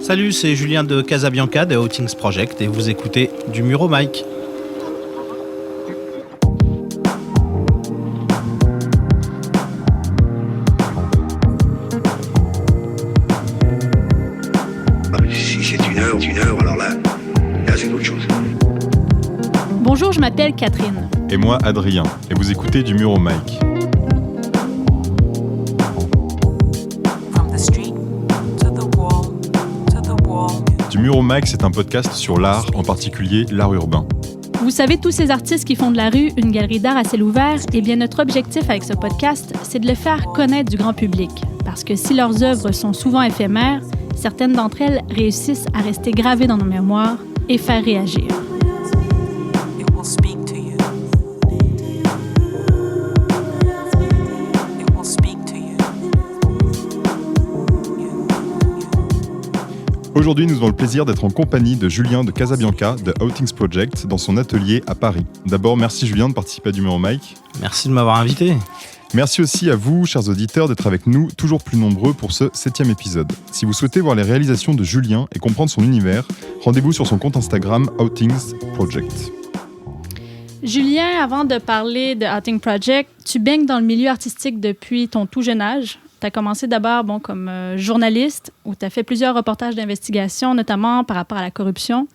Salut, c'est Julien de Casabianca de Outings Project et vous écoutez du Mur au Mic. Si c'est une heure, alors là c'est autre chose. Bonjour, je m'appelle Catherine. Et moi, Adrien. Et vous écoutez du Mur au Mic. Du Mur au Mic, c'est un podcast sur l'art, en particulier l'art urbain. Vous savez, tous ces artistes qui font de la rue une galerie d'art à ciel ouvert, eh bien notre objectif avec ce podcast, c'est de le faire connaître du grand public. Parce que si leurs œuvres sont souvent éphémères, certaines d'entre elles réussissent à rester gravées dans nos mémoires et faire réagir. Aujourd'hui, nous avons le plaisir d'être en compagnie de Julien de Casabianca de Outings Project dans son atelier à Paris. D'abord, merci Julien de participer à du Mur au Mic. Merci de m'avoir invité. Merci aussi à vous, chers auditeurs, d'être avec nous, toujours plus nombreux pour ce 7e épisode. Si vous souhaitez voir les réalisations de Julien et comprendre son univers, rendez-vous sur son compte Instagram Outings Project. Julien, avant de parler de Outings Project, tu baignes dans le milieu artistique depuis ton tout jeune âge. Tu as commencé d'abord comme journaliste, où tu as fait plusieurs reportages d'investigation, notamment par rapport à la corruption.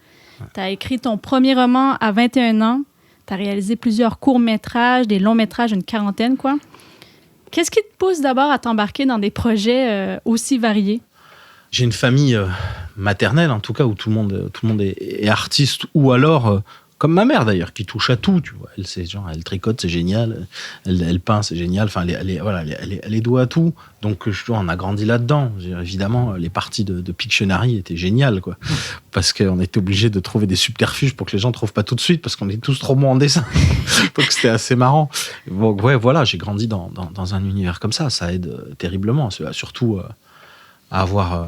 Tu as écrit ton premier roman à 21 ans. Tu as réalisé plusieurs courts-métrages, des longs-métrages, une quarantaine, quoi. Qu'est-ce qui te pousse d'abord à t'embarquer dans des projets aussi variés? J'ai une famille maternelle, en tout cas, où tout le monde est artiste, ou alors... comme ma mère d'ailleurs, qui touche à tout, tu vois. Elle tricote, c'est génial. Elle peint, c'est génial. Enfin, elle est douée à tout. Donc, on a grandi là-dedans. Évidemment, les parties de Pictionary étaient géniales, quoi. Parce qu'on était obligé de trouver des subterfuges pour que les gens ne trouvent pas tout de suite, parce qu'on est tous trop bons en dessin. Donc, c'était assez marrant. Donc, ouais, voilà, j'ai grandi dans un univers comme ça. Ça aide terriblement. Surtout à avoir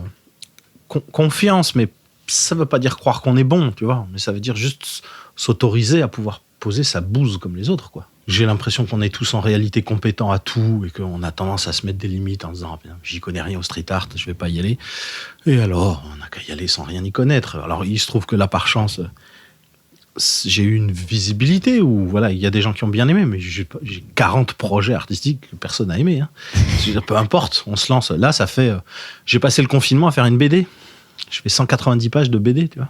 confiance, mais ça ne veut pas dire croire qu'on est bon, tu vois. Mais ça veut dire juste s'autoriser à pouvoir poser sa bouse comme les autres, quoi. J'ai l'impression qu'on est tous en réalité compétents à tout et qu'on a tendance à se mettre des limites en disant « j'y connais rien au street art, je vais pas y aller ». Et alors, on n'a qu'à y aller sans rien y connaître. Alors, il se trouve que là, par chance, j'ai eu une visibilité où, voilà, il y a des gens qui ont bien aimé, mais j'ai 40 projets artistiques que personne n'a aimé. Hein. Peu importe, on se lance. Là, ça fait... j'ai passé le confinement à faire une BD. Je fais 190 pages de BD, tu vois.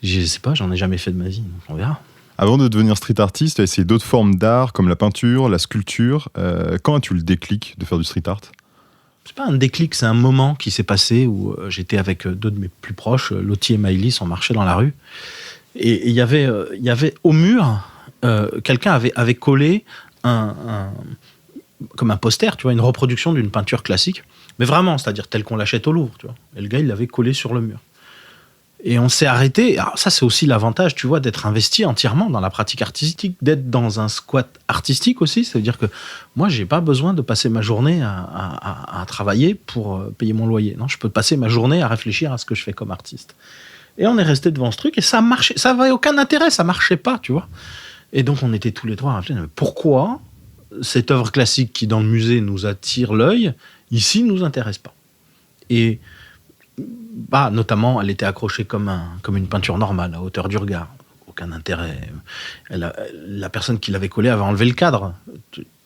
Je sais pas, j'en ai jamais fait de ma vie, donc on verra. Avant de devenir street artiste, tu as essayé d'autres formes d'art, comme la peinture, la sculpture. Quand as-tu le déclic de faire du street art ? C'est pas un déclic, c'est un moment qui s'est passé où j'étais avec deux de mes plus proches, Lottie et Maïlis, on marchait dans la rue. Et il y avait au mur, quelqu'un avait collé comme un poster, tu vois, une reproduction d'une peinture classique. Mais vraiment, c'est-à-dire telle qu'on l'achète au Louvre, tu vois. Et le gars, il l'avait collé sur le mur. Et on s'est arrêté. Alors ça, c'est aussi l'avantage, tu vois, d'être investi entièrement dans la pratique artistique, d'être dans un squat artistique aussi. Ça veut dire que moi, j'ai pas besoin de passer ma journée à travailler pour payer mon loyer. Non, je peux passer ma journée à réfléchir à ce que je fais comme artiste. Et on est resté devant ce truc et ça marchait. Ça n'avait aucun intérêt, ça marchait pas, tu vois. Et donc, on était tous les trois à réfléchir. Pourquoi cette œuvre classique qui, dans le musée, nous attire l'œil, ici, nous intéresse pas? Et notamment, elle était accrochée comme une peinture normale, à hauteur du regard. Aucun intérêt. La personne qui l'avait collée avait enlevé le cadre.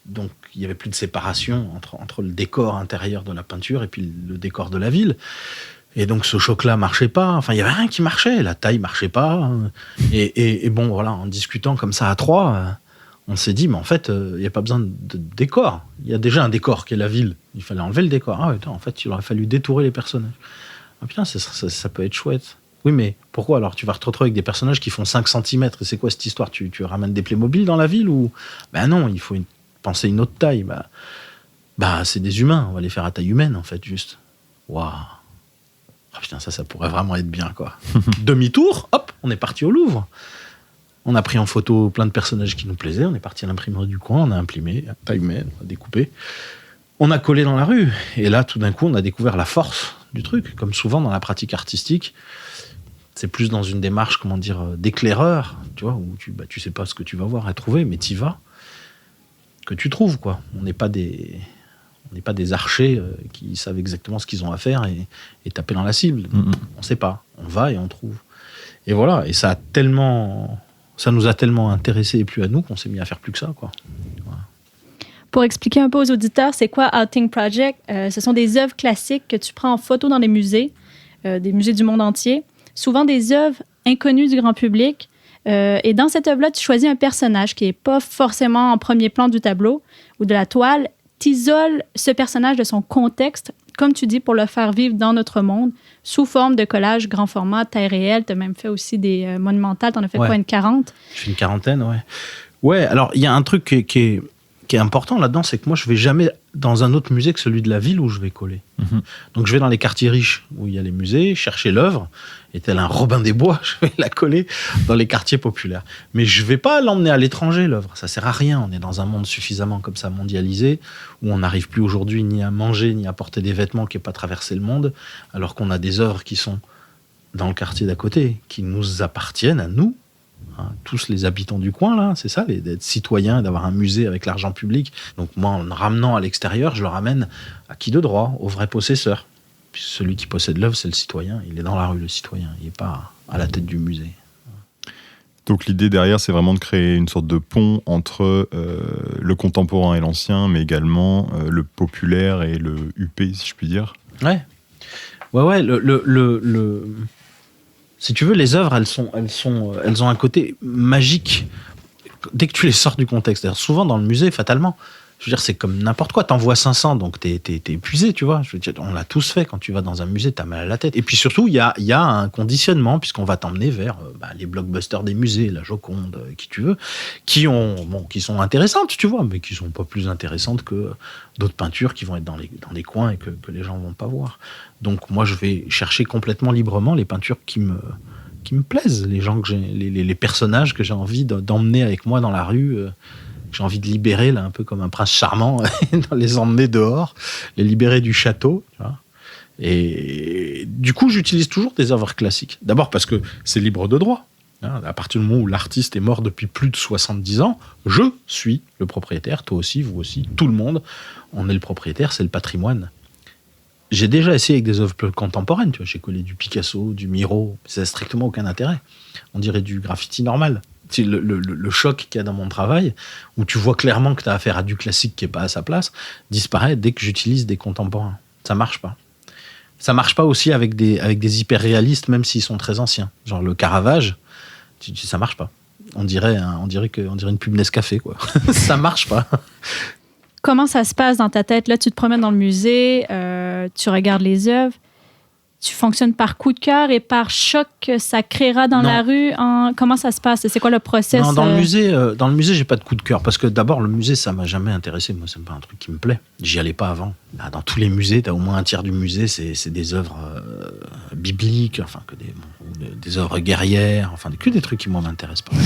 Donc, il n'y avait plus de séparation entre le décor intérieur de la peinture et puis le décor de la ville. Et donc, ce choc-là marchait pas. Enfin, il n'y avait rien qui marchait. La taille marchait pas. Et bon, voilà, en discutant comme ça à trois, on s'est dit, mais en fait, il n'y a pas besoin de décor. Il y a déjà un décor qui est la ville. Il fallait enlever le décor. Ah ouais, en fait, il aurait fallu détourer les personnages. Ah putain, ça peut être chouette. Oui, mais pourquoi alors? Tu vas te retrouver avec des personnages qui font 5 cm. Et c'est quoi cette histoire? Tu ramènes des Playmobil dans la ville ou... Ben non, il faut penser une autre taille. C'est des humains. On va les faire à taille humaine, en fait, juste. Waouh. Ah putain, ça pourrait vraiment être bien, quoi. Demi-tour, hop, on est parti au Louvre. On a pris en photo plein de personnages qui nous plaisaient. On est parti à l'imprimerie du coin. On a imprimé à taille humaine, on a découpé. On a collé dans la rue. Et là, tout d'un coup, on a découvert la force du truc. Comme souvent dans la pratique artistique, c'est plus dans une démarche, d'éclaireur, tu vois, où tu sais pas ce que tu vas voir et trouver, mais t'y vas, que tu trouves, quoi. On n'est pas des On n'est pas des archers qui savent exactement ce qu'ils ont à faire et taper dans la cible. On ne sait pas. On va et on trouve. Et voilà. Et ça nous a tellement intéressés et plu à nous qu'on s'est mis à faire plus que ça, quoi. Voilà. Pour expliquer un peu aux auditeurs, c'est quoi Outing Project? Ce sont des œuvres classiques que tu prends en photo dans les musées, des musées du monde entier. Souvent des œuvres inconnues du grand public. Et dans cette œuvre-là, tu choisis un personnage qui n'est pas forcément en premier plan du tableau ou de la toile. Tu isoles ce personnage de son contexte, comme tu dis, pour le faire vivre dans notre monde, sous forme de collage grand format, taille réelle. Tu as même fait aussi des monumentales. Tu en as fait quoi, une 40? Je fais une quarantaine, ouais. Ouais, alors il y a un truc qui est important là-dedans, c'est que moi, je ne vais jamais dans un autre musée que celui de la ville où je vais coller. Donc, je vais dans les quartiers riches où il y a les musées, chercher l'œuvre, et tel un Robin des Bois, je vais la coller dans les quartiers populaires. Mais je ne vais pas l'emmener à l'étranger, l'œuvre. Ça ne sert à rien. On est dans un monde suffisamment comme ça mondialisé, où on n'arrive plus aujourd'hui ni à manger, ni à porter des vêtements qui n'aient pas traversé le monde, alors qu'on a des œuvres qui sont dans le quartier d'à côté, qui nous appartiennent à nous, hein, tous les habitants du coin, là, c'est ça, d'être citoyen et d'avoir un musée avec l'argent public. Donc moi, en le ramenant à l'extérieur, je le ramène à qui de droit? Au vrai possesseur. Puis celui qui possède l'œuvre, c'est le citoyen. Il est dans la rue, le citoyen. Il n'est pas à la tête du musée. Donc l'idée derrière, c'est vraiment de créer une sorte de pont entre le contemporain et l'ancien, mais également le populaire et le huppé, si je puis dire. Ouais. Si tu veux, les œuvres, elles ont un côté magique dès que tu les sors du contexte. D'ailleurs, souvent dans le musée, fatalement, je veux dire, c'est comme n'importe quoi. T'envoies 500, donc t'es épuisé, tu vois. Je veux dire, on l'a tous fait. Quand tu vas dans un musée, t'as mal à la tête. Et puis surtout, il y a un conditionnement, puisqu'on va t'emmener vers les blockbusters des musées, la Joconde, qui tu veux, qui sont intéressantes, tu vois, mais qui sont pas plus intéressantes que d'autres peintures qui vont être dans des coins et que les gens vont pas voir. Donc moi, je vais chercher complètement librement les peintures qui me plaisent, les gens que les personnages que j'ai envie d'emmener avec moi dans la rue. J'ai envie de libérer, là, un peu comme un prince charmant, les emmener dehors, les libérer du château. Tu vois. Et du coup, j'utilise toujours des œuvres classiques. D'abord parce que c'est libre de droit. Hein. À partir du moment où l'artiste est mort depuis plus de 70 ans, je suis le propriétaire, toi aussi, vous aussi, tout le monde. On est le propriétaire, c'est le patrimoine. J'ai déjà essayé avec des œuvres plus contemporaines. Tu vois. J'ai collé du Picasso, du Miro. Ça n'a strictement aucun intérêt. On dirait du graffiti normal. Le choc qu'il y a dans mon travail, où tu vois clairement que tu as affaire à du classique qui n'est pas à sa place, disparaît dès que j'utilise des contemporains. Ça marche pas. Ça marche pas aussi avec des hyper-réalistes, même s'ils sont très anciens. Genre le Caravage, ça marche pas. On dirait une pub Nescafé, quoi. Ça marche pas. Comment ça se passe dans ta tête? Là, tu te promènes dans le musée, tu regardes les œuvres. Tu fonctionnes par coup de cœur et par choc que ça créera dans la rue? Comment ça se passe? C'est quoi le process? Non, dans le musée, j'ai pas de coup de cœur. Parce que d'abord, le musée, ça m'a jamais intéressé. Moi, c'est pas un truc qui me plaît. J'y allais pas avant. Là, dans tous les musées, t'as au moins un tiers du musée, c'est des œuvres bibliques, enfin, que des œuvres guerrières, enfin, que des trucs qui, moi, m'intéressent pas.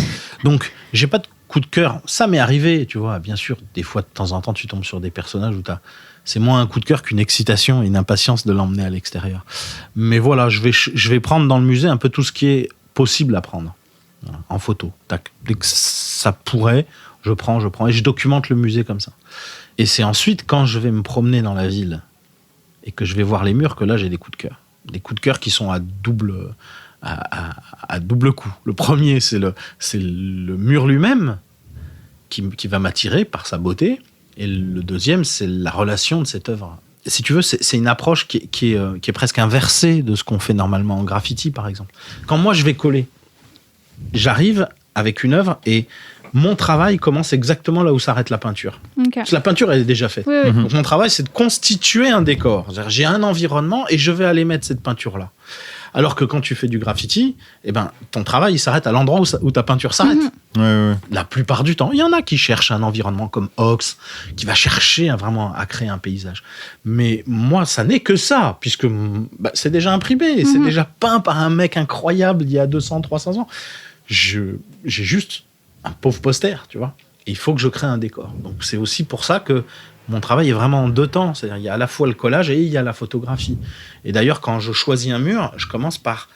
Donc, j'ai pas de coup de cœur. Ça m'est arrivé, tu vois. Bien sûr, des fois, de temps en temps, tu tombes sur des personnages où c'est moins un coup de cœur qu'une excitation et une impatience de l'emmener à l'extérieur. Mais voilà, je vais prendre dans le musée un peu tout ce qui est possible à prendre. Voilà, en photo. Tac. Dès que ça pourrait, je prends. Et je documente le musée comme ça. Et c'est ensuite, quand je vais me promener dans la ville et que je vais voir les murs, que là, j'ai des coups de cœur. Des coups de cœur qui sont à double coup. Le premier, c'est le mur lui-même qui va m'attirer par sa beauté. Et le deuxième, c'est la relation de cette œuvre. Et si tu veux, c'est une approche qui est presque inversée de ce qu'on fait normalement en graffiti, par exemple. Quand moi, je vais coller, j'arrive avec une œuvre et mon travail commence exactement là où s'arrête la peinture. Okay. Parce que la peinture, elle est déjà faite. Oui. Donc mon travail, c'est de constituer un décor. C'est-à-dire, j'ai un environnement et je vais aller mettre cette peinture-là. Alors que quand tu fais du graffiti, ton travail, il s'arrête à l'endroit où ta peinture s'arrête. Ouais. La plupart du temps. Il y en a qui cherchent un environnement comme Ox, qui va chercher vraiment à créer un paysage. Mais moi, ça n'est que ça, puisque c'est déjà imprimé, c'est déjà peint par un mec incroyable il y a 200, 300 ans. J'ai juste un pauvre poster, tu vois. Et il faut que je crée un décor. Donc c'est aussi pour ça que mon travail est vraiment en deux temps. C'est-à-dire, il y a à la fois le collage et il y a la photographie. Et d'ailleurs, quand je choisis un mur, je commence par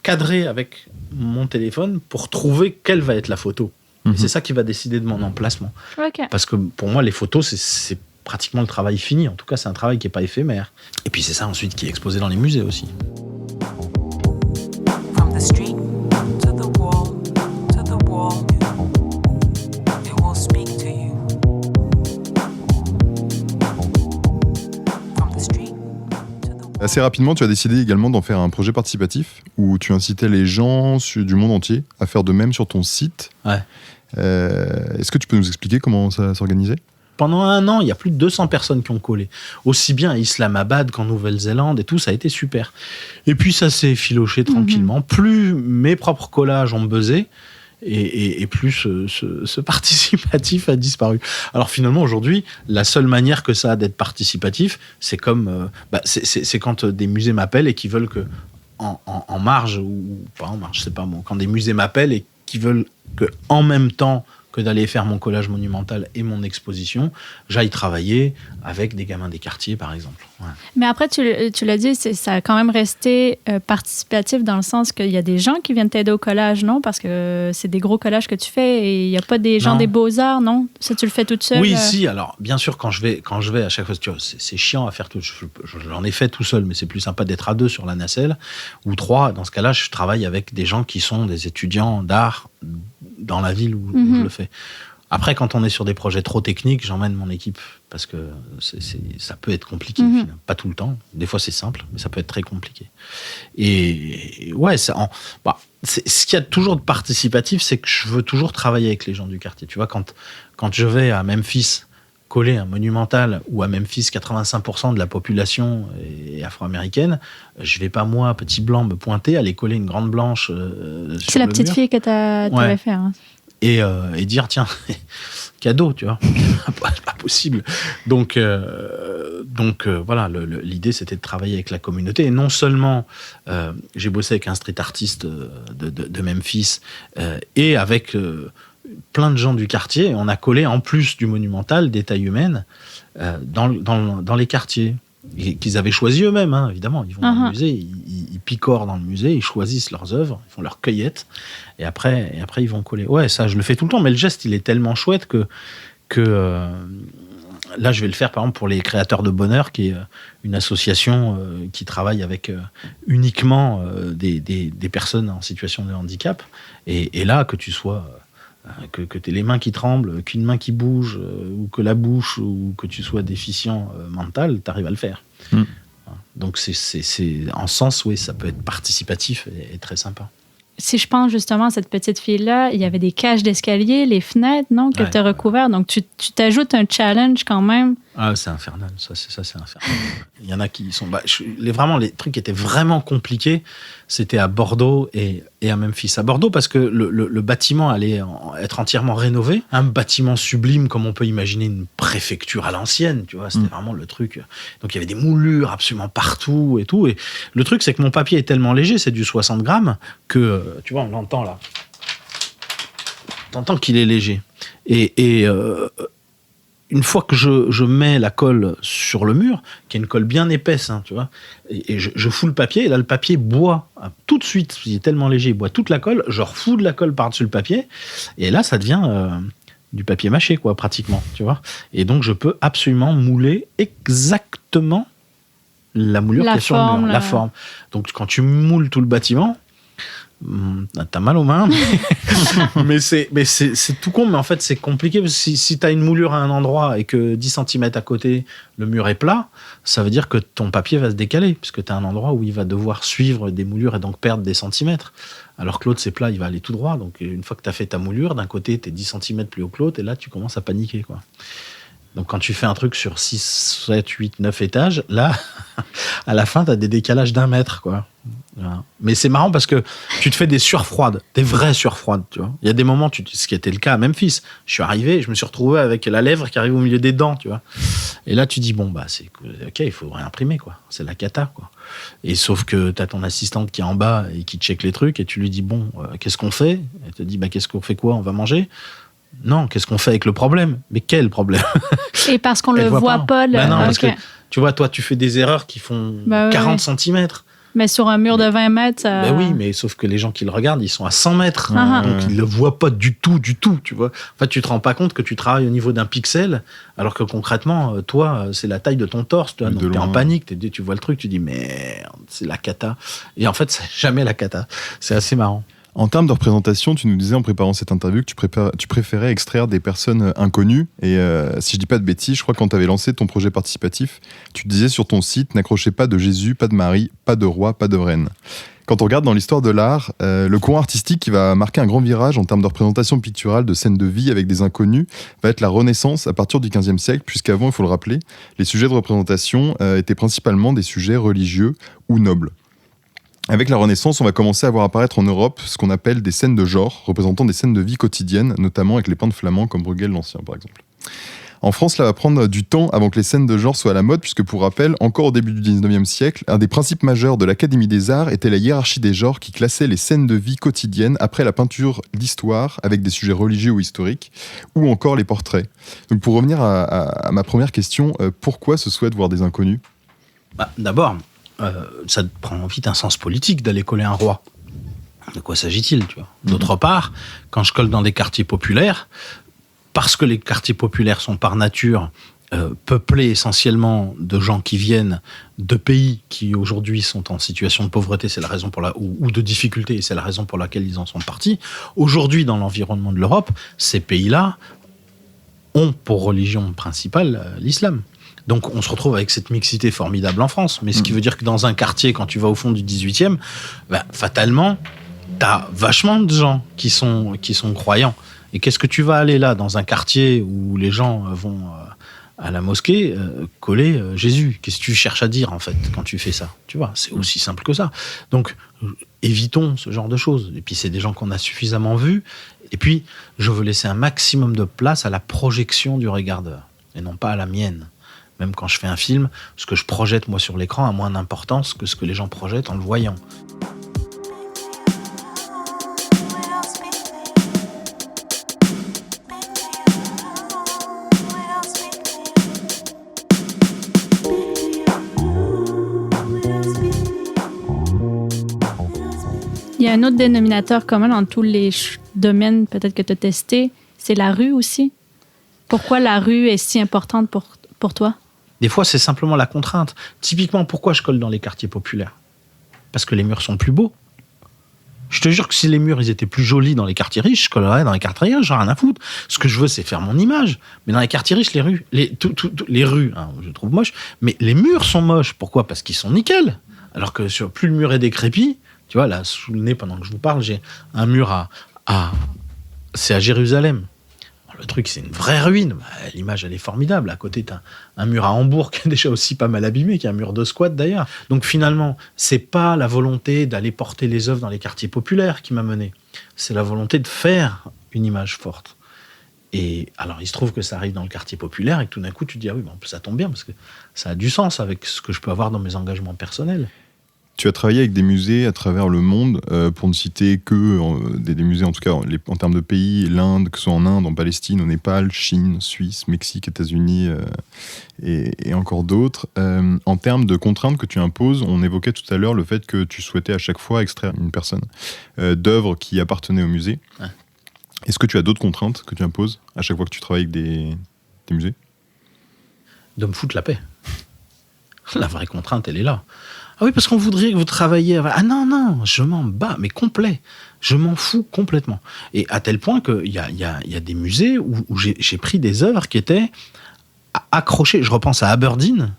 cadrer avec mon téléphone pour trouver quelle va être la photo. Et c'est ça qui va décider de mon emplacement. Okay. Parce que pour moi, les photos, c'est pratiquement le travail fini. En tout cas, c'est un travail qui n'est pas éphémère. Et puis c'est ça ensuite qui est exposé dans les musées aussi. From the street to the wall, it will speak to you. From the street to the wall. Assez rapidement, tu as décidé également d'en faire un projet participatif où tu incitais les gens du monde entier à faire de même sur ton site. Ouais. Est-ce que tu peux nous expliquer comment ça s'organisait ? Pendant 1 an, il y a plus de 200 personnes qui ont collé. Aussi bien à Islamabad qu'en Nouvelle-Zélande et tout, ça a été super. Et puis ça s'est filoché tranquillement. Plus mes propres collages ont buzzé, et plus ce participatif a disparu. Alors finalement, aujourd'hui, la seule manière que ça a d'être participatif, c'est comme... c'est quand des musées m'appellent et qui veulent que, en marge, ou pas en marge, je sais pas moi, quand des musées m'appellent et qui veulent que, en même temps que d'aller faire mon collage monumental et mon exposition, j'aille travailler avec des gamins des quartiers, par exemple. Ouais. Mais après, tu l'as dit, ça a quand même resté participatif dans le sens qu'il y a des gens qui viennent t'aider au collage, non? Parce que c'est des gros collages que tu fais et il n'y a pas des gens des beaux-arts, non? Ça, tu le fais toute seule? Oui, si. Alors, bien sûr, quand je vais à chaque fois, tu vois, c'est chiant à faire tout. J'en ai fait tout seul, mais c'est plus sympa d'être à 2 sur la nacelle, ou 3. Dans ce cas-là, je travaille avec des gens qui sont des étudiants d'art dans la ville où je le fais. Après, quand on est sur des projets trop techniques, j'emmène mon équipe parce que ça peut être compliqué. Pas tout le temps. Des fois, c'est simple, mais ça peut être très compliqué. Et ouais, ce qu'il y a toujours de participatif, c'est que je veux toujours travailler avec les gens du quartier. Tu vois, quand je vais à Memphis coller un monumental, où à Memphis, 85% de la population est afro-américaine, je vais pas, moi, petit blanc, me pointer, aller coller une grande blanche c'est la petite fille que tu avais fait. Hein. Et dire, tiens, cadeau, tu vois. Pas possible. Donc voilà, l'idée, c'était de travailler avec la communauté. Et non seulement j'ai bossé avec un street artiste de Memphis et avec... plein de gens du quartier, on a collé en plus du monumental des tailles humaines dans les quartiers qu'ils avaient choisi eux-mêmes, hein, évidemment. Ils vont dans le musée, ils picorent dans le musée, ils choisissent leurs œuvres, ils font leur cueillette, et après ils vont coller. Ouais, ça je le fais tout le temps, mais le geste il est tellement chouette que là je vais le faire par exemple pour les Créateurs de Bonheur, qui est une association qui travaille avec uniquement des personnes en situation de handicap, et là que tu sois... que tu aies les mains qui tremblent, qu'une main qui bouge, ou que la bouche, ou que tu sois déficient mental, tu arrives à le faire. Donc, en sens, oui, ça peut être participatif et très sympa. Si je pense justement à cette petite fille-là, il y avait des cages d'escalier, les fenêtres, non, que tu as recouvertes. Donc, tu t'ajoutes un challenge quand même. Ah, c'est infernal. Ça, c'est infernal. Il y en a qui sont... vraiment, les trucs qui étaient vraiment compliqués, c'était à Bordeaux et à Memphis. À Bordeaux, parce que le bâtiment allait être entièrement rénové. Un bâtiment sublime, comme on peut imaginer une préfecture à l'ancienne, tu vois. C'était vraiment le truc. Donc, il y avait des moulures absolument partout et tout. Et le truc, c'est que mon papier est tellement léger, c'est du 60 grammes, que, tu vois, on l'entend là. T'entends qu'il est léger. Et une fois que je mets la colle sur le mur, qui est une colle bien épaisse, hein, tu vois, et je fous le papier, et là, le papier boit tout de suite, il est tellement léger, il boit toute la colle, je refous de la colle par-dessus le papier, et là, ça devient du papier mâché, quoi, pratiquement, tu vois. Et donc, je peux absolument mouler exactement la moulure qui est sur le mur, la forme. Donc, quand tu moules tout le bâtiment, t'as mal aux mains, mais c'est tout con, mais en fait c'est compliqué, parce que si t'as une moulure à un endroit et que 10 cm à côté le mur est plat, ça veut dire que ton papier va se décaler, puisque t'as un endroit où il va devoir suivre des moulures et donc perdre des centimètres, alors que l'autre c'est plat, il va aller tout droit. Donc une fois que t'as fait ta moulure, d'un côté t'es 10 cm plus haut que l'autre, et là tu commences à paniquer, quoi. Donc quand tu fais un truc sur 6, 7, 8, 9 étages, là, à la fin, tu as des décalages d'1 mètre, quoi. Voilà. Mais c'est marrant parce que tu te fais des surfroides, des vraies surfroides, tu vois. Il y a des moments, ce qui était le cas à Memphis, je suis arrivé, je me suis retrouvé avec la lèvre qui arrive au milieu des dents, tu vois. Et là, tu dis, bon, bah, c'est OK, il faut réimprimer, quoi. C'est la cata, quoi. Et sauf que tu as ton assistante qui est en bas et qui check les trucs, et tu lui dis, bon, qu'est-ce qu'on fait? Elle te dit, bah, qu'est-ce qu'on fait, quoi? On va manger? Non, qu'est-ce qu'on fait avec le problème? Mais quel problème? Et parce qu'on le voit pas. Non, parce que, tu vois, toi, tu fais des erreurs qui font 40 cm. Mais sur un mur de 20 mètres, ça... Ben oui, mais sauf que les gens qui le regardent, ils sont à 100 mètres. Ah. Donc, ils ne le voient pas du tout, tu vois. En fait, tu te rends pas compte que tu travailles au niveau d'un pixel, alors que concrètement, toi, c'est la taille de ton torse. Tu vois, donc, t'es en panique, tu vois le truc, tu dis, merde, c'est la cata. Et en fait, c'est jamais la cata. C'est assez marrant. En termes de représentation, tu nous disais en préparant cette interview que tu préférais extraire des personnes inconnues. Et si je dis pas de bêtises, je crois que quand tu avais lancé ton projet participatif, tu disais sur ton site « N'accrochez pas de Jésus, pas de Marie, pas de roi, pas de reine ». Quand on regarde dans l'histoire de l'art, le courant artistique qui va marquer un grand virage en termes de représentation picturale de scènes de vie avec des inconnus va être la Renaissance à partir du XVe siècle, puisqu'avant, il faut le rappeler, les sujets de représentation étaient principalement des sujets religieux ou nobles. Avec la Renaissance, on va commencer à voir apparaître en Europe ce qu'on appelle des scènes de genre, représentant des scènes de vie quotidienne, notamment avec les peintres flamands comme Bruegel l'Ancien, par exemple. En France, cela va prendre du temps avant que les scènes de genre soient à la mode, puisque pour rappel, encore au début du 19e siècle, un des principes majeurs de l'Académie des Arts était la hiérarchie des genres qui classait les scènes de vie quotidienne après la peinture d'histoire, avec des sujets religieux ou historiques, ou encore les portraits. Donc pour revenir à ma première question, pourquoi ce souhait de voir des inconnus ? D'abord, ça prend vite un sens politique d'aller coller un roi. De quoi s'agit-il, tu vois ? D'autre part, quand je colle dans des quartiers populaires, parce que les quartiers populaires sont par nature peuplés essentiellement de gens qui viennent de pays qui aujourd'hui sont en situation de pauvreté, c'est la raison ou de difficulté, et c'est la raison pour laquelle ils en sont partis. Aujourd'hui, dans l'environnement de l'Europe, ces pays-là ont pour religion principale l'islam. Donc on se retrouve avec cette mixité formidable en France. Mais ce qui veut dire que dans un quartier, quand tu vas au fond du 18e, fatalement, t'as vachement de gens qui sont croyants. Et qu'est-ce que tu vas aller là, dans un quartier où les gens vont à la mosquée, coller Jésus ? Qu'est-ce que tu cherches à dire, en fait, quand tu fais ça ? Tu vois, c'est aussi simple que ça. Donc, évitons ce genre de choses. Et puis, c'est des gens qu'on a suffisamment vus. Et puis, je veux laisser un maximum de place à la projection du regardeur, et non pas à la mienne. Même quand je fais un film, ce que je projette, moi, sur l'écran a moins d'importance que ce que les gens projettent en le voyant. Il y a un autre dénominateur commun dans tous les domaines peut-être que tu as testé, c'est la rue aussi. Pourquoi la rue est si importante pour toi? Des fois, c'est simplement la contrainte. Typiquement, pourquoi je colle dans les quartiers populaires ? Parce que les murs sont plus beaux. Je te jure que si les murs ils étaient plus jolis dans les quartiers riches, je collerais dans les quartiers riches, j'en ai rien à foutre. Ce que je veux, c'est faire mon image. Mais dans les quartiers riches, les rues, je trouve moches, mais les murs sont moches. Pourquoi ? Parce qu'ils sont nickel. Alors que plus le mur est décrépit, tu vois, là, sous le nez, pendant que je vous parle, j'ai un mur c'est à Jérusalem. Le truc, c'est une vraie ruine. L'image, elle est formidable. À côté, t'as un mur à Hambourg qui est déjà aussi pas mal abîmé, qui est un mur de squat d'ailleurs. Donc finalement, c'est pas la volonté d'aller porter les œuvres dans les quartiers populaires qui m'a mené. C'est la volonté de faire une image forte. Et alors, il se trouve que ça arrive dans le quartier populaire et que tout d'un coup, tu te dis, ah oui, ça tombe bien parce que ça a du sens avec ce que je peux avoir dans mes engagements personnels. Tu as travaillé avec des musées à travers le monde, pour ne citer que des musées, en tout cas en termes de pays, l'Inde, que ce soit en Inde, en Palestine, au Népal, Chine, Suisse, Mexique, États-Unis et encore d'autres. En termes de contraintes que tu imposes, on évoquait tout à l'heure le fait que tu souhaitais à chaque fois extraire une personne d'œuvres qui appartenaient au musée. Ouais. Est-ce que tu as d'autres contraintes que tu imposes à chaque fois que tu travailles avec des musées ? De me foutre la paix. La vraie contrainte, elle est là. Ah oui, parce qu'on voudrait que vous travailliez... Ah non, je m'en bats, mais complet. Je m'en fous complètement. Et à tel point qu'il y a des musées où j'ai pris des œuvres qui étaient accrochées. Je repense à Aberdeen.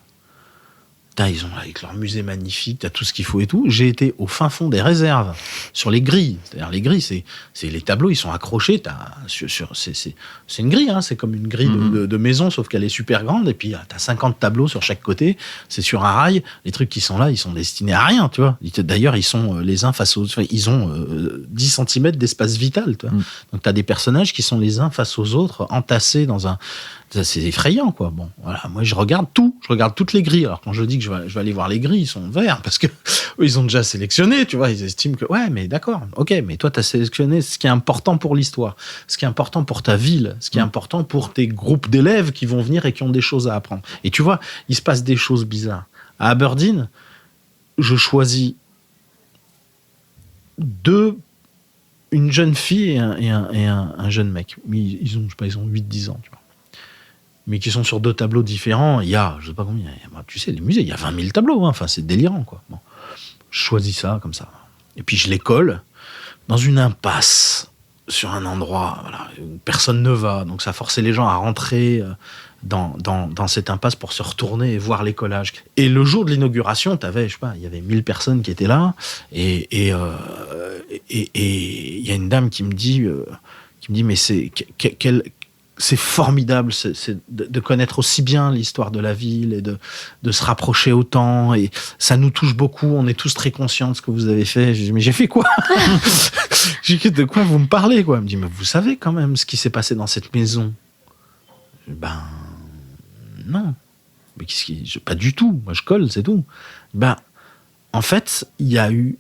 Ils ont, avec leur musée magnifique, t'as tout ce qu'il faut et tout. J'ai été au fin fond des réserves, sur les grilles. C'est-à-dire les grilles, c'est les tableaux, ils sont accrochés. C'est une grille, hein, c'est comme une grille de maison, sauf qu'elle est super grande. Et puis, t'as 50 tableaux sur chaque côté. C'est sur un rail. Les trucs qui sont là, ils sont destinés à rien, tu vois. D'ailleurs, ils sont les uns face aux autres. Ils ont 10 cm d'espace vital, tu vois. Donc, t'as des personnages qui sont les uns face aux autres, entassés dans un... C'est effrayant, quoi. Bon, voilà. Moi, je regarde tout. Je regarde toutes les grilles. Alors, quand je dis que je vais aller voir les grilles, ils sont verts parce que eux, ils ont déjà sélectionné, tu vois. Ils estiment que, ouais, mais d'accord. Ok, mais toi, t'as sélectionné ce qui est important pour l'histoire, ce qui est important pour ta ville, ce qui est important pour tes groupes d'élèves qui vont venir et qui ont des choses à apprendre. Et tu vois, il se passe des choses bizarres. À Aberdeen, je choisis une jeune fille et un jeune mec. Ils ont 8-10 ans, tu vois. Mais qui sont sur 2 tableaux différents. Il y a, je sais pas combien, tu sais, les musées, il y a 20 000 tableaux. Hein. Enfin, c'est délirant, quoi. Bon. Je choisis ça, comme ça. Et puis, je les colle dans une impasse, sur un endroit où personne ne va. Donc, ça forçait les gens à rentrer dans cette impasse pour se retourner et voir les collages. Et le jour de l'inauguration, t'avais, je sais pas, il y avait 1000 personnes qui étaient là. Et il y a une dame qui me dit, mais c'est formidable de connaître aussi bien l'histoire de la ville et de se rapprocher autant. Et ça nous touche beaucoup. On est tous très conscients de ce que vous avez fait. Je dis, mais j'ai fait quoi? J'ai dit, de quoi vous me parlez, quoi? Elle me dit, mais vous savez quand même ce qui s'est passé dans cette maison? Ben, non. Mais pas du tout. Moi, je colle, c'est tout. Ben, en fait, il y a eu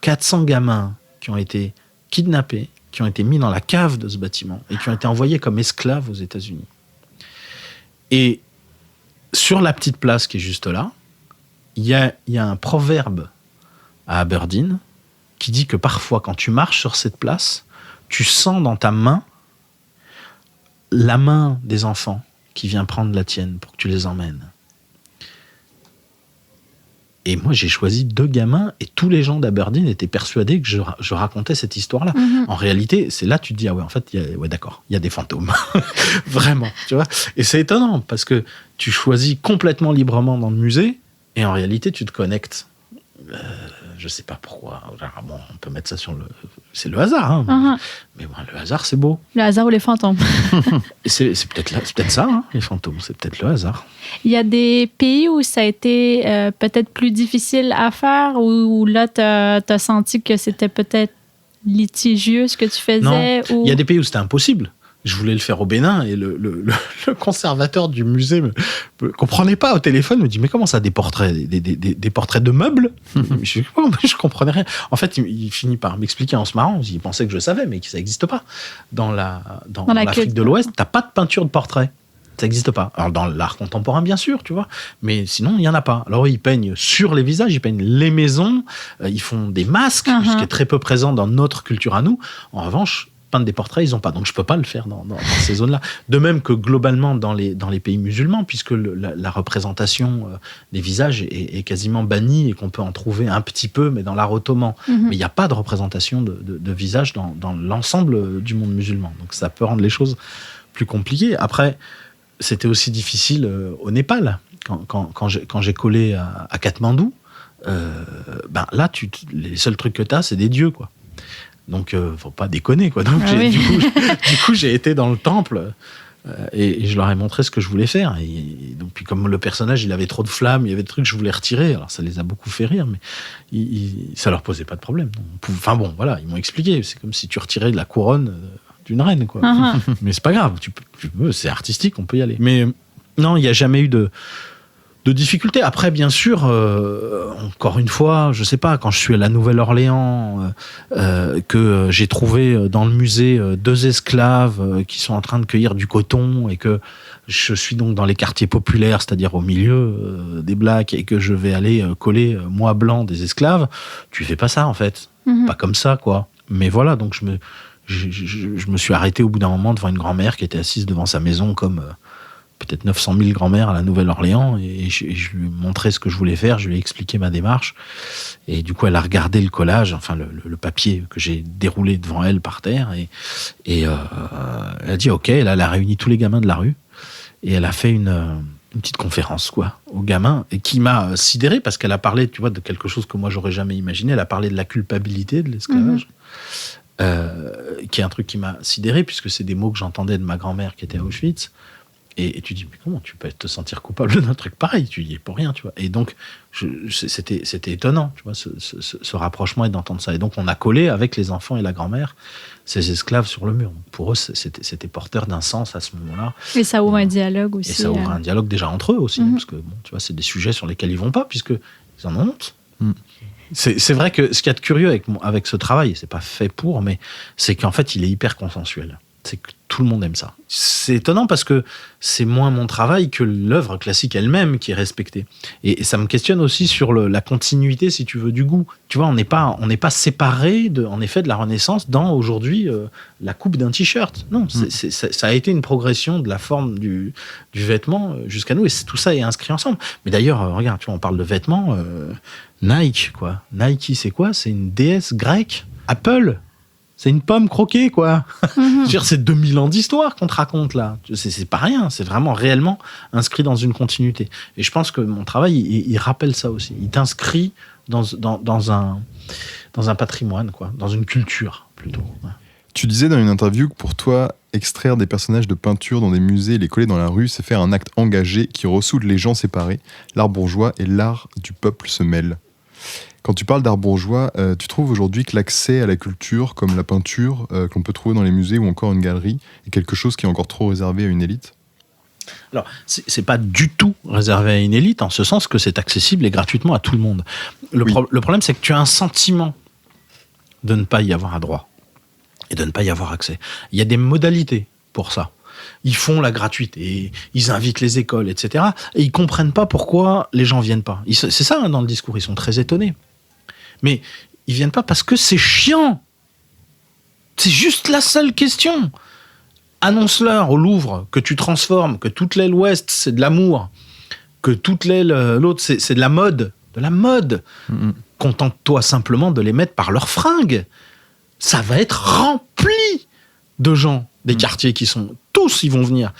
400 gamins qui ont été kidnappés, qui ont été mis dans la cave de ce bâtiment et qui ont été envoyés comme esclaves aux États-Unis. Et sur la petite place qui est juste là, il y a un proverbe à Aberdeen qui dit que parfois, quand tu marches sur cette place, tu sens dans ta main la main des enfants qui vient prendre la tienne pour que tu les emmènes. Et moi, j'ai choisi 2 gamins et tous les gens d'Aberdeen étaient persuadés que je racontais cette histoire-là. Mm-hmm. En réalité, c'est là que tu te dis, ah ouais, en fait, d'accord, il y a des fantômes. Vraiment, tu vois. Et c'est étonnant parce que tu choisis complètement librement dans le musée et en réalité, tu te connectes. Je sais pas pourquoi. Bon, on peut mettre ça sur le... C'est le hasard, hein. Uh-huh. Mais bon, le hasard, c'est beau. Le hasard ou les fantômes. C'est peut-être ça, hein, les fantômes. C'est peut-être le hasard. Il y a des pays où ça a été peut-être plus difficile à faire, où là, tu as senti que c'était peut-être litigieux ce que tu faisais? Non, ou... il y a des pays où c'était impossible. Je voulais le faire au Bénin et le conservateur du musée me comprenait pas au téléphone, me dit, mais comment ça, des portraits, des portraits de meubles? Je comprenais rien. En fait, il finit par m'expliquer en se marrant. Il pensait que je savais, mais que ça n'existe pas. Dans l'Afrique de l'Ouest, t'as pas de peinture de portrait. Ça n'existe pas. Alors, dans l'art contemporain, bien sûr, tu vois. Mais sinon, il n'y en a pas. Alors, ils peignent sur les visages, ils peignent les maisons, ils font des masques, ce qui est très peu présent dans notre culture à nous. En revanche, peindre des portraits, ils n'ont pas. Donc, je ne peux pas le faire dans ces zones-là. De même que globalement dans les pays musulmans, puisque la représentation des visages est quasiment bannie et qu'on peut en trouver un petit peu, mais dans l'art ottoman. Mais il n'y a pas de représentation de visage dans l'ensemble du monde musulman. Donc, ça peut rendre les choses plus compliquées. Après, c'était aussi difficile au Népal. Quand j'ai collé à Katmandou, là, les seuls trucs que tu as, c'est des dieux, quoi. Donc, faut pas déconner, quoi. Donc, du coup, j'ai été dans le temple et je leur ai montré ce que je voulais faire. Et donc, puis comme le personnage, il avait trop de flammes, il y avait des trucs que je voulais retirer. Alors, ça les a beaucoup fait rire, mais ça leur posait pas de problème. Enfin bon, voilà, ils m'ont expliqué. C'est comme si tu retirais de la couronne d'une reine, quoi. Mais c'est pas grave. Tu peux, c'est artistique, on peut y aller. Mais non, il n'y a jamais eu de difficultés. Après, bien sûr, encore une fois, je sais pas, quand je suis à la Nouvelle-Orléans, que j'ai trouvé dans le musée 2 esclaves qui sont en train de cueillir du coton et que je suis donc dans les quartiers populaires, c'est-à-dire au milieu des blacks, et que je vais aller coller, moi blanc, des esclaves, tu fais pas ça, en fait. Pas comme ça, quoi. Mais voilà, donc je me suis arrêté au bout d'un moment devant une grand-mère qui était assise devant sa maison comme... peut-être 900 000 grand-mères à la Nouvelle-Orléans, et je lui ai montré ce que je voulais faire, je lui ai expliqué ma démarche, et du coup elle a regardé le collage, enfin le papier que j'ai déroulé devant elle par terre, et elle a dit ok, là elle a réuni tous les gamins de la rue, et elle a fait une petite conférence, quoi, aux gamins, et qui m'a sidéré, parce qu'elle a parlé, tu vois, de quelque chose que moi j'aurais jamais imaginé. Elle a parlé de la culpabilité de l'esclavage, qui est un truc qui m'a sidéré, puisque c'est des mots que j'entendais de ma grand-mère qui était à Auschwitz. Et tu dis, mais comment tu peux te sentir coupable d'un truc pareil? Tu y es pour rien, tu vois. Et donc, c'était étonnant, tu vois, ce rapprochement et d'entendre ça. Et donc, on a collé avec les enfants et la grand-mère ces esclaves sur le mur. Pour eux, c'était porteur d'un sens à ce moment-là. Et ça ouvre un dialogue aussi. Et ça ouvre un dialogue déjà entre eux aussi, parce que, bon, tu vois, c'est des sujets sur lesquels ils vont pas, puisqu'ils en ont honte. C'est vrai que ce qu'il y a de curieux avec ce travail, c'est pas fait pour, mais c'est qu'en fait, il est hyper consensuel. c'est que tout le monde aime ça. C'est étonnant parce que c'est moins mon travail que l'œuvre classique elle-même qui est respectée. Et ça me questionne aussi sur la continuité, si tu veux, du goût. Tu vois, on n'est pas séparés, en effet, de la Renaissance dans, aujourd'hui, la coupe d'un t-shirt. Non, ça a été une progression de la forme du vêtement jusqu'à nous, et tout ça est inscrit ensemble. Mais d'ailleurs, regarde, tu vois, on parle de vêtements, Nike, quoi. Nike, c'est quoi ? C'est une déesse grecque. Apple, c'est une pomme croquée, quoi. Je veux dire, c'est 2000 ans d'histoire qu'on te raconte, là. C'est pas rien, c'est vraiment réellement inscrit dans une continuité. Et je pense que mon travail, il rappelle ça aussi. Il t'inscrit dans un patrimoine, quoi, dans une culture, plutôt. Ouais. Tu disais dans une interview que pour toi, extraire des personnages de peinture dans des musées et les coller dans la rue, c'est faire un acte engagé qui ressoude les gens séparés. L'art bourgeois et l'art du peuple se mêlent. Quand tu parles d'art bourgeois, tu trouves aujourd'hui que l'accès à la culture, comme la peinture, qu'on peut trouver dans les musées ou encore une galerie, est quelque chose qui est encore trop réservé à une élite ? Alors, c'est pas du tout réservé à une élite, en ce sens que c'est accessible et gratuitement à tout le monde. Le problème, c'est que tu as un sentiment de ne pas y avoir un droit et de ne pas y avoir accès. Il y a des modalités pour ça. Ils font la gratuité, ils invitent les écoles, etc. Et ils comprennent pas pourquoi les gens viennent pas. C'est ça, hein, dans le discours, ils sont très étonnés. Mais ils viennent pas parce que c'est chiant. C'est juste la seule question. Annonce-leur au Louvre que tu transformes, que toute l'aile ouest, c'est de l'amour, que toute l'aile l'autre, c'est de la mode. De la mode. Contente-toi simplement de les mettre par leurs fringues. Ça va être rempli de gens des quartiers qui sont... Tous, ils vont venir.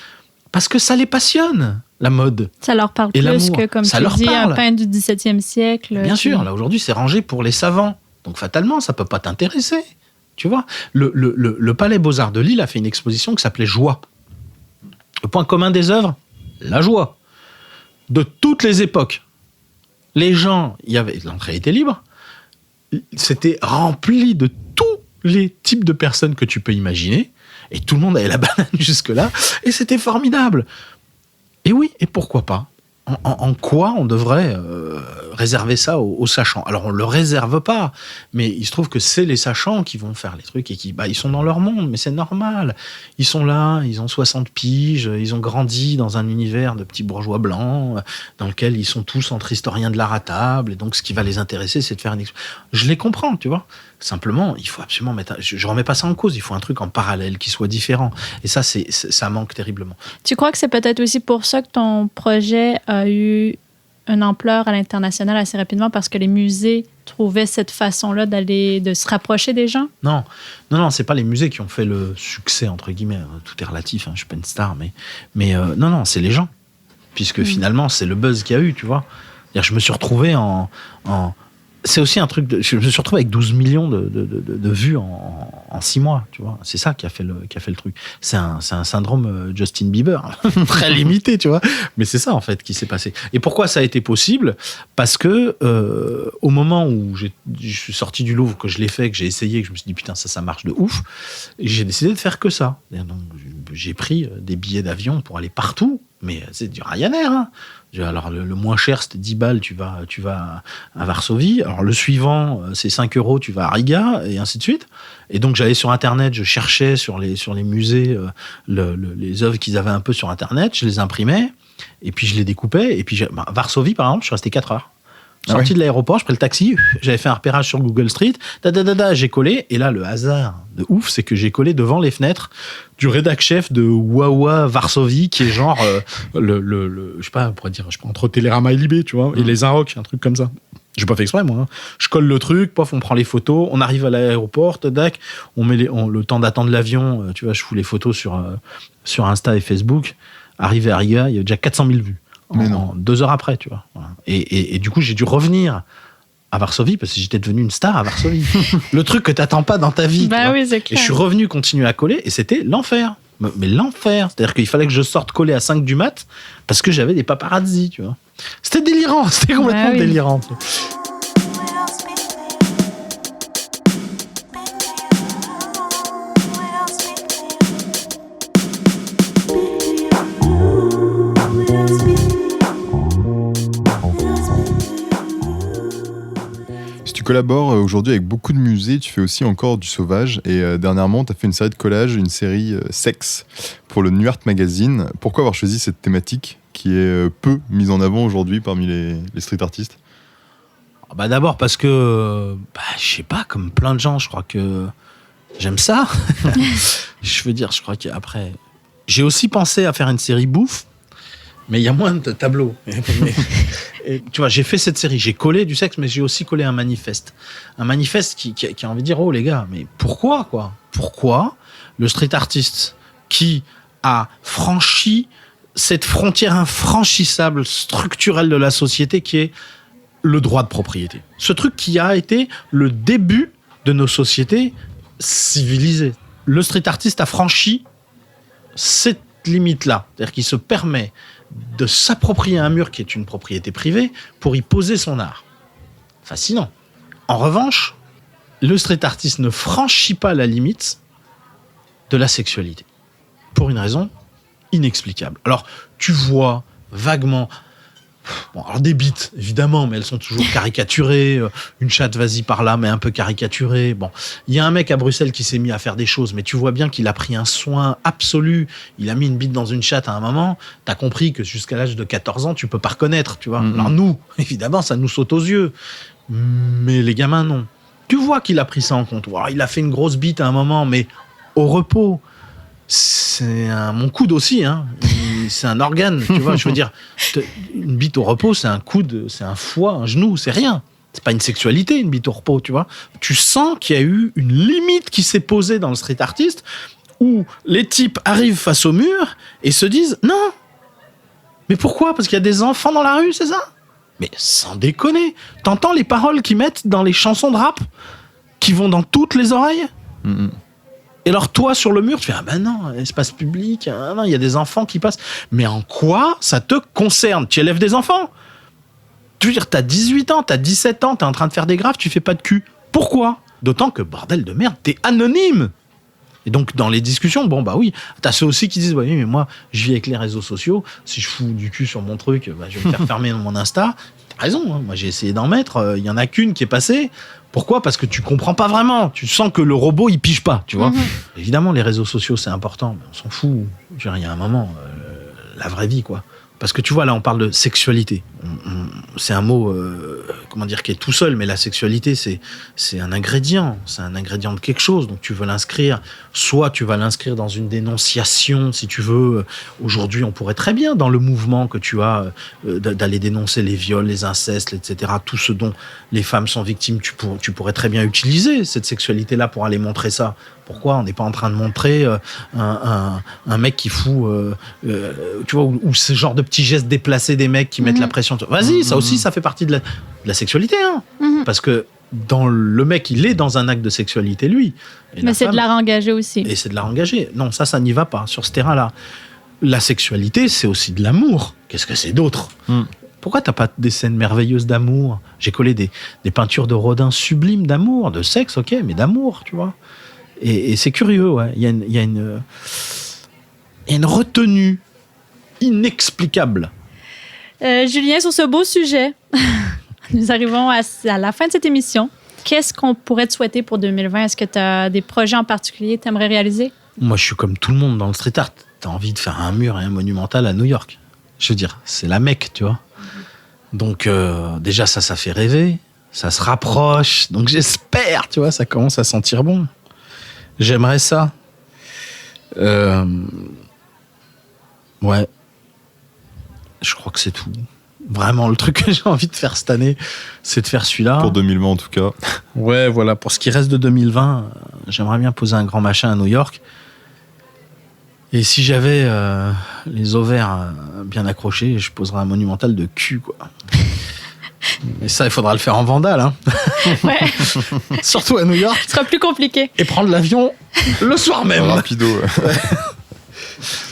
Parce que ça les passionne, la mode. Ça leur parle et plus l'amour. que, comme ça tu leur dis, parle. un peintre du XVIIe siècle. Bien sûr, là, aujourd'hui, c'est rangé pour les savants. Donc, fatalement, ça peut pas t'intéresser. Tu vois, le Palais Beaux-Arts de Lille a fait une exposition qui s'appelait Joie. Le point commun des œuvres, la joie. De toutes les époques. Les gens, l'entrée était libre. C'était rempli de tous les types de personnes que tu peux imaginer. Et tout le monde avait la banane jusque-là. Et c'était formidable. Et oui, et pourquoi pas ? En quoi on devrait réserver ça aux sachants ? Alors, on ne le réserve pas, mais il se trouve que c'est les sachants qui vont faire les trucs et ils sont dans leur monde, mais c'est normal. Ils sont là, ils ont 60 piges, ils ont grandi dans un univers de petits bourgeois blancs dans lequel ils sont tous entre historiens de l'art à table, et donc ce qui va les intéresser, c'est de faire une... Je les comprends, tu vois. Simplement, il faut absolument mettre... Je ne remets pas ça en cause, il faut un truc en parallèle qui soit différent. Et ça, ça manque terriblement. Tu crois que c'est peut-être aussi pour ça que ton projet a eu une ampleur à l'international assez rapidement, parce que les musées trouvaient cette façon-là de se rapprocher des gens? Non, c'est pas les musées qui ont fait le succès, entre guillemets. Tout est relatif, hein, je suis pas une star, mais non, c'est les gens. Puisque finalement, c'est le buzz qu'il y a eu, tu vois. C'est-à-dire, je me suis retrouvé c'est aussi un truc je me suis retrouvé avec 12 millions de vues en 6 mois, tu vois. C'est ça qui a fait le truc. C'est un syndrome Justin Bieber, très limité, tu vois. Mais c'est ça, en fait, qui s'est passé. Et pourquoi ça a été possible ? Parce que au moment où je suis sorti du Louvre, que je l'ai fait, que j'ai essayé, que je me suis dit, putain, ça marche de ouf, j'ai décidé de faire que ça. Donc, j'ai pris des billets d'avion pour aller partout, mais c'est du Ryanair, hein. Alors, le moins cher, c'était 10 balles, tu vas à Varsovie. Alors, le suivant, c'est 5 €, tu vas à Riga, et ainsi de suite. Et donc, j'allais sur Internet, je cherchais sur les musées les œuvres qu'ils avaient un peu sur Internet, je les imprimais, et puis je les découpais. Et puis, Varsovie, par exemple, je suis resté 4 heures. Sorti de l'aéroport, je pris le taxi, j'avais fait un repérage sur Google Street, j'ai collé, et là, le hasard de ouf, c'est que j'ai collé devant les fenêtres du rédac chef de Wawa Varsovie, qui est genre je sais pas, on pourrait dire, je sais pas, entre Télérama et Libé, tu vois, et les Inrocks, un truc comme ça. J'ai pas fait exprès, moi. Hein. Je colle le truc, pof, on prend les photos, on arrive à l'aéroport, on met le temps d'attendre l'avion, tu vois, je fous les photos sur Insta et Facebook. Arrivé à Riga, il y a déjà 400 000 vues. En 2 heures après, tu vois. Voilà. Et du coup, j'ai dû revenir à Varsovie parce que j'étais devenu une star à Varsovie. Le truc que t'attends pas dans ta vie. Ben oui, c'est clair. Et je suis revenu continuer à coller et c'était l'enfer. Mais l'enfer. C'est-à-dire qu'il fallait que je sorte coller à 5 du mat parce que j'avais des paparazzis, tu vois. C'était délirant. C'était complètement délirant. collabores aujourd'hui avec beaucoup de musées, tu fais aussi encore du sauvage et dernièrement tu as fait une série de collages, une série sexe pour le New Art Magazine. Pourquoi avoir choisi cette thématique qui est peu mise en avant aujourd'hui parmi les street artistes? Bah d'abord parce que, je sais pas, comme plein de gens, je crois que j'aime ça. Je veux dire, je crois qu'après... J'ai aussi pensé à faire une série bouffe, mais il y a moins de tableaux. Et, tu vois, j'ai fait cette série, j'ai collé du sexe, mais j'ai aussi collé un manifeste. Un manifeste qui a envie de dire, oh les gars, mais pourquoi, quoi? Pourquoi le street artiste qui a franchi cette frontière infranchissable, structurelle de la société qui est le droit de propriété. Ce truc qui a été le début de nos sociétés civilisées. Le street artiste a franchi cette limite-là. C'est-à-dire qu'il se permet de s'approprier un mur qui est une propriété privée pour y poser son art. Fascinant. En revanche, le street artiste ne franchit pas la limite de la sexualité. Pour une raison inexplicable. Alors, tu vois vaguement... Bon, alors des bites, évidemment, mais elles sont toujours caricaturées. Une chatte, vas-y par là, mais un peu caricaturée. Bon, il y a un mec à Bruxelles qui s'est mis à faire des choses, mais tu vois bien qu'il a pris un soin absolu. Il a mis une bite dans une chatte à un moment. T'as compris que jusqu'à l'âge de 14 ans, tu peux pas reconnaître, tu vois. Alors nous, évidemment, ça nous saute aux yeux. Mais les gamins, non. Tu vois qu'il a pris ça en compte. Alors, il a fait une grosse bite à un moment, mais au repos. C'est mon coude aussi, hein. C'est un organe, tu vois. Je veux dire, une bite au repos, c'est un coude, c'est un foie, un genou, c'est rien. C'est pas une sexualité, une bite au repos, tu vois. Tu sens qu'il y a eu une limite qui s'est posée dans le street artist où les types arrivent face au mur et se disent non. Mais pourquoi? Parce qu'il y a des enfants dans la rue, c'est ça? Mais sans déconner. T'entends les paroles qu'ils mettent dans les chansons de rap qui vont dans toutes les oreilles? Et alors toi sur le mur tu fais ah ben non, espace public, ah non, il y a des enfants qui passent. Mais en quoi ça te concerne? Tu élèves des enfants? Tu veux dire, t'as 18 ans, t'as 17 ans, t'es en train de faire des graphes, tu fais pas de cul. Pourquoi? D'autant que bordel de merde, t'es anonyme. Et donc dans les discussions, bon bah oui, t'as ceux aussi qui disent bah oui mais moi je vis avec les réseaux sociaux, si je fous du cul sur mon truc, bah, je vais me faire fermer mon Insta. T'as raison, hein, moi j'ai essayé d'en mettre, il y en a qu'une qui est passée. Pourquoi? Parce que tu comprends pas vraiment. Tu sens que le robot, il pige pas, tu vois. Évidemment, les réseaux sociaux, c'est important, mais on s'en fout. Je veux dire, il y a un moment, la vraie vie, quoi. Parce que tu vois, là, on parle de sexualité. C'est un mot, comment dire, qui est tout seul, mais la sexualité, c'est un ingrédient. C'est un ingrédient de quelque chose. Donc, tu veux l'inscrire. Soit tu vas l'inscrire dans une dénonciation, si tu veux. Aujourd'hui, on pourrait très bien, dans le mouvement que tu as, d'aller dénoncer les viols, les incestes, etc., tout ce dont les femmes sont victimes, tu pourrais très bien utiliser cette sexualité-là pour aller montrer ça. Pourquoi on n'est pas en train de montrer un mec qui fout, tu vois, ou ce genre de petits gestes déplacés des mecs qui mettent la pression. Vas-y, ça aussi, ça fait partie de la sexualité, hein. Parce que le mec, il est dans un acte de sexualité, lui. Et mais c'est de l'art engagé aussi. Et c'est de l'art engagé. Non, ça n'y va pas sur ce terrain-là. La sexualité, c'est aussi de l'amour. Qu'est-ce que c'est d'autre? Pourquoi t'as pas des scènes merveilleuses d'amour? J'ai collé des peintures de Rodin sublimes d'amour, de sexe, ok, mais d'amour, tu vois. Et c'est curieux, ouais. Il y a une retenue inexplicable. Julien, sur ce beau sujet, nous arrivons à la fin de cette émission. Qu'est-ce qu'on pourrait te souhaiter pour 2020? Est-ce que tu as des projets en particulier que tu aimerais réaliser? Moi, je suis comme tout le monde dans le street art. Tu as envie de faire un mur et un monumental à New York. Je veux dire, c'est la Mecque, tu vois. Donc, déjà, ça fait rêver. Ça se rapproche. Donc, j'espère, tu vois, ça commence à sentir bon. J'aimerais ça. Ouais. Je crois que c'est tout. Vraiment, le truc que j'ai envie de faire cette année, c'est de faire celui-là. Pour 2020, en tout cas. Ouais, voilà. Pour ce qui reste de 2020, j'aimerais bien poser un grand machin à New York. Et si j'avais les ovaires bien accrochés, je poserais un monumental de cul, quoi. Mais ça, il faudra le faire en vandale, hein. Ouais. Surtout à New York. Ce sera plus compliqué. Et prendre l'avion le soir même. Rapido.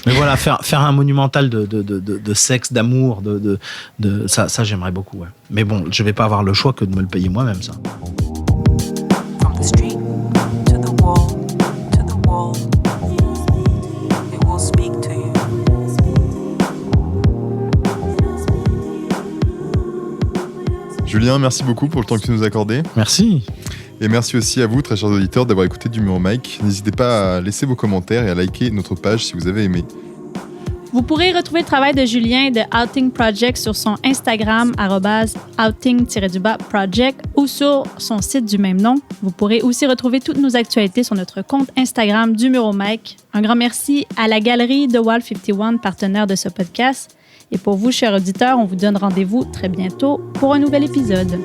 Mais voilà, faire un monumental de sexe, d'amour, ça j'aimerais beaucoup, ouais. Mais bon, je vais pas avoir le choix que de me le payer moi-même, ça. From the street to the wall, to the wall. It will speak to you. Julien, merci beaucoup pour le temps que tu nous as accordé. Merci. Et merci aussi à vous, très chers auditeurs, d'avoir écouté du Mur au Mic. N'hésitez pas à laisser vos commentaires et à liker notre page si vous avez aimé. Vous pourrez retrouver le travail de Julien et de Outing Project sur son Instagram, @outing_project, ou sur son site du même nom. Vous pourrez aussi retrouver toutes nos actualités sur notre compte Instagram du Mur au Mic. Un grand merci à la galerie The Wall 51, partenaire de ce podcast. Et pour vous, chers auditeurs, on vous donne rendez-vous très bientôt pour un nouvel épisode.